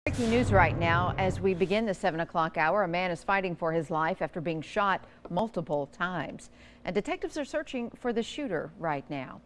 Breaking news right now as we begin the 7 o'clock hour. A man is fighting for his life after being shot multiple times, and detectives are searching for the shooter right now.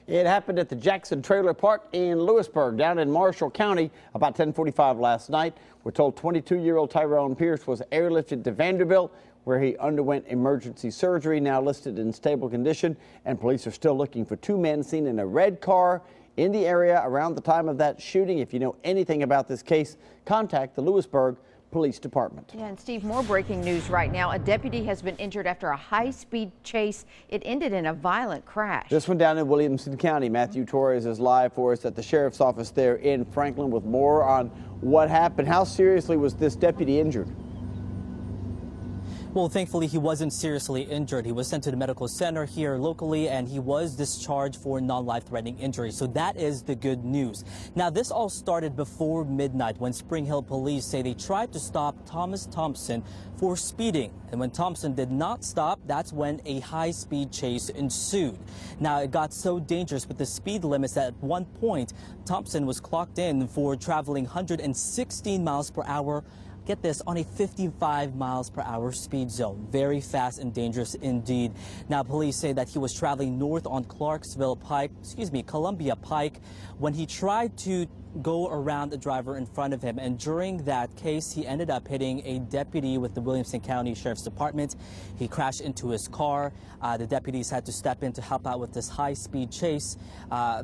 It happened at the Jackson Trailer Park in Lewisburg down in Marshall County about 10:45 last night. We're told 22-year-old Tyrone Pierce was airlifted to Vanderbilt, where he underwent emergency surgery, now listed in stable condition, and police are still looking for two men seen in a red car in the area around the time of that shooting. If you know anything about this case, contact the Lewisburg Police Department. Yeah, and Steve, more breaking news right now. A deputy has been injured after a high-speed chase. It ended in a violent crash. This one down in Williamson County. Matthew Torres is live for us at the sheriff's office there in Franklin with more on what happened. How seriously was this deputy injured? Well, thankfully, he wasn't seriously injured. He was sent to the medical center here locally, and he was discharged for non-life-threatening injury. So that is the good news. Now, this all started before midnight when Spring Hill police say they tried to stop Thomas Thompson for speeding. And when Thompson did not stop, that's when a high-speed chase ensued. Now, it got so dangerous with the speed limits that at one point, Thompson was clocked in for traveling 116 miles per hour. Get this, on a 55 miles per hour speed zone. Very fast and dangerous indeed. Now, police say that he was traveling north on Columbia Pike when he tried to go around the driver in front of him. And during that case, he ended up hitting a deputy with the Williamson County Sheriff's Department. He crashed into his car. The deputies had to step in to help out with this high-speed chase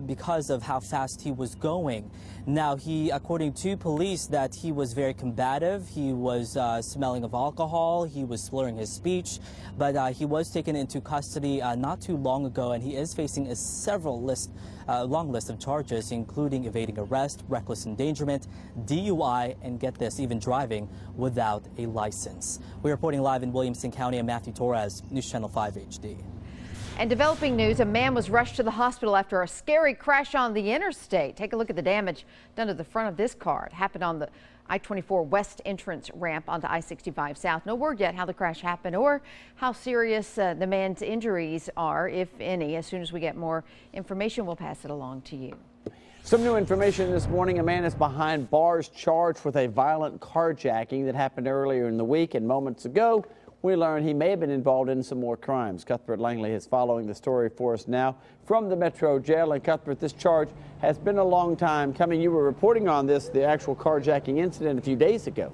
because of how fast he was going. Now, according to police, that he was very combative. He was smelling of alcohol. He was slurring his speech, but he was taken into custody not too long ago, and he is facing a long list of charges, including evading arrest, reckless endangerment, DUI, and get this, even driving without a license. We're reporting live in Williamson County. I'm Matthew Torres, News Channel 5 HD. And developing news, a man was rushed to the hospital after a scary crash on the interstate. Take a look at the damage done to the front of this car. It happened on the I-24 West entrance ramp onto I-65 South. No word yet how the crash happened or how serious the man's injuries are, if any. As soon as we get more information, we'll pass it along to you. Some new information this morning. A man is behind bars charged with a violent carjacking that happened earlier in the week, and moments ago we learned he may have been involved in some more crimes. Cuthbert Langley is following the story for us now from the Metro Jail. And Cuthbert, this charge has been a long time coming. You were reporting on this, the actual carjacking incident, a few days ago.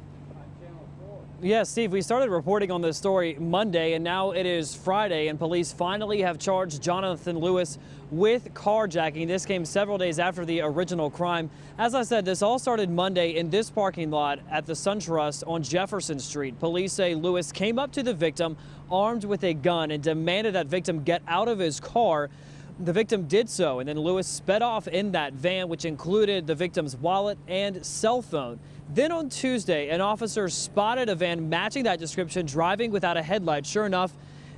Yes, Steve, we started reporting on this story Monday, and now it is Friday, and police finally have charged Jonathan Lewis with carjacking. This came several days after the original crime. As I said, this all started Monday in this parking lot at the SunTrust on Jefferson Street. Police say Lewis came up to the victim armed with a gun and demanded that victim get out of his car. The victim did so, and then Lewis sped off in that van, which included the victim's wallet and cell phone. Then on Tuesday, an officer spotted a van matching that description driving without a headlight. Sure enough,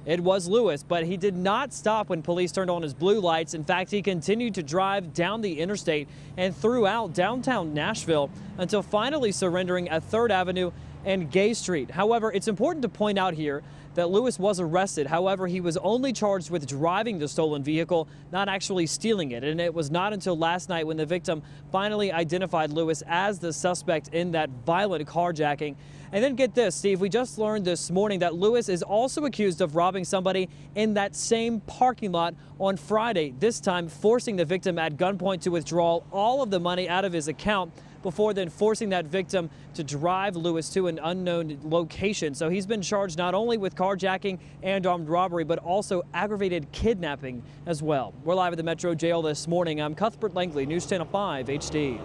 it was Lewis, but he did not stop when police turned on his blue lights. In fact, he continued to drive down the interstate and throughout downtown Nashville until finally surrendering at 3rd Avenue and Gay Street. However, it's important to point out here that Lewis was arrested. However, he was only charged with driving the stolen vehicle, not actually stealing it. And it was not until last night when the victim finally identified Lewis as the suspect in that violent carjacking. And then get this, Steve, we just learned this morning that Lewis is also accused of robbing somebody in that same parking lot on Friday, this time forcing the victim at gunpoint to withdraw all of the money out of his account before then forcing that victim to drive Lewis to an unknown location. So he's been charged not only with carjacking and armed robbery, but also aggravated kidnapping as well. We're live at the Metro Jail this morning. I'm Cuthbert Langley, News Channel 5 HD.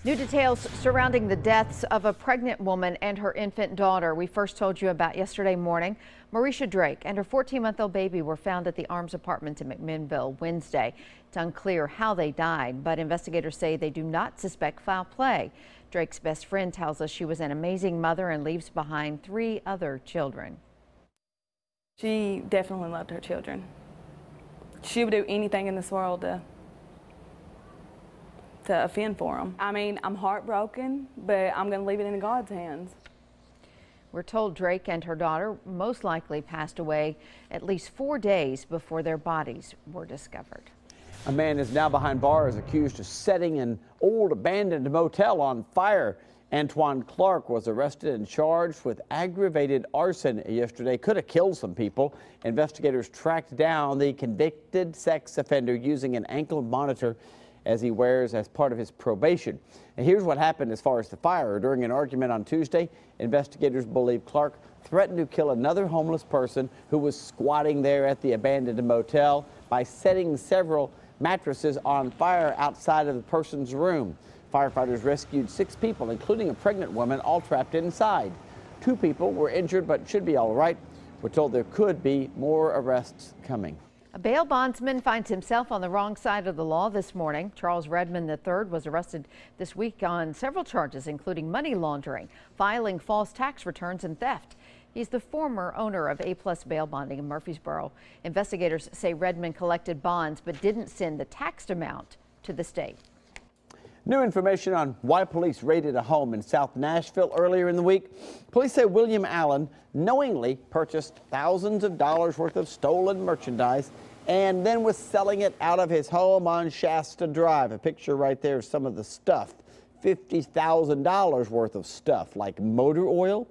New details surrounding the deaths of a pregnant woman and her infant daughter. We first told you about yesterday morning. Marisha Drake and her 14-month-old baby were found at the Arms apartment in McMinnville Wednesday. It's unclear how they died, but investigators say they do not suspect foul play. Drake's best friend tells us she was an amazing mother and leaves behind 3 other children. She definitely loved her children. She would do anything in this world to offend for them. I mean, I'm heartbroken, but I'm going to leave it in God's hands. We're told Drake and her daughter most likely passed away at least 4 days before their bodies were discovered. A man is now behind bars accused of setting an old abandoned motel on fire Antoine Clark was arrested and charged with aggravated arson yesterday. Could have killed some people. Investigators tracked down the convicted sex offender using an ankle monitor as he wears as part of his probation. And here's what happened as far as the fire. During an argument on Tuesday, investigators believe Clark threatened to kill another homeless person who was squatting there at the abandoned motel by setting several mattresses on fire outside of the person's room. Firefighters rescued 6 people, including a pregnant woman, all trapped inside. 2 people were injured but should be all right. We're told there could be more arrests coming. A bail bondsman finds himself on the wrong side of the law this morning. Charles Redmond III was arrested this week on several charges, including money laundering, filing false tax returns, and theft. He's the former owner of A-Plus Bail Bonding in Murfreesboro. Investigators say Redmond collected bonds but didn't send the taxed amount to the state. New information on why police raided a home in South Nashville earlier in the week. Police say William Allen knowingly purchased thousands of dollars worth of stolen merchandise and then was selling it out of his home on Shasta Drive. A picture right there of some of the stuff. $50,000 worth of stuff like motor oil,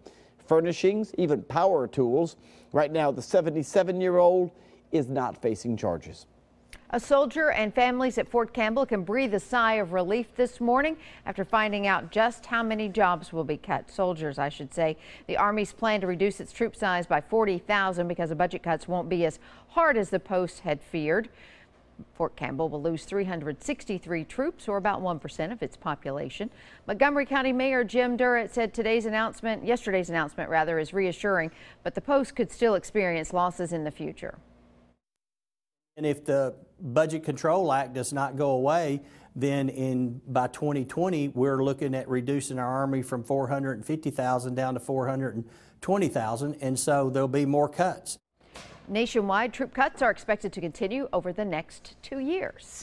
furnishings, even power tools. Right now, the 77-year-old is not facing charges. A soldier and families at Fort Campbell can breathe a sigh of relief this morning after finding out just how many jobs will be cut. Soldiers, I should say. The Army's plan to reduce its troop size by 40,000 because the budget cuts won't be as hard as the post had feared. Fort Campbell will lose 363 troops, or about 1% of its population. Montgomery County Mayor Jim Durrett said yesterday's announcement is reassuring, but the post could still experience losses in the future. And if the Budget Control Act does not go away, then by 2020, we're looking at reducing our Army from 450,000 down to 420,000, and so there'll be more cuts. Nationwide, troop cuts are expected to continue over the next 2 years.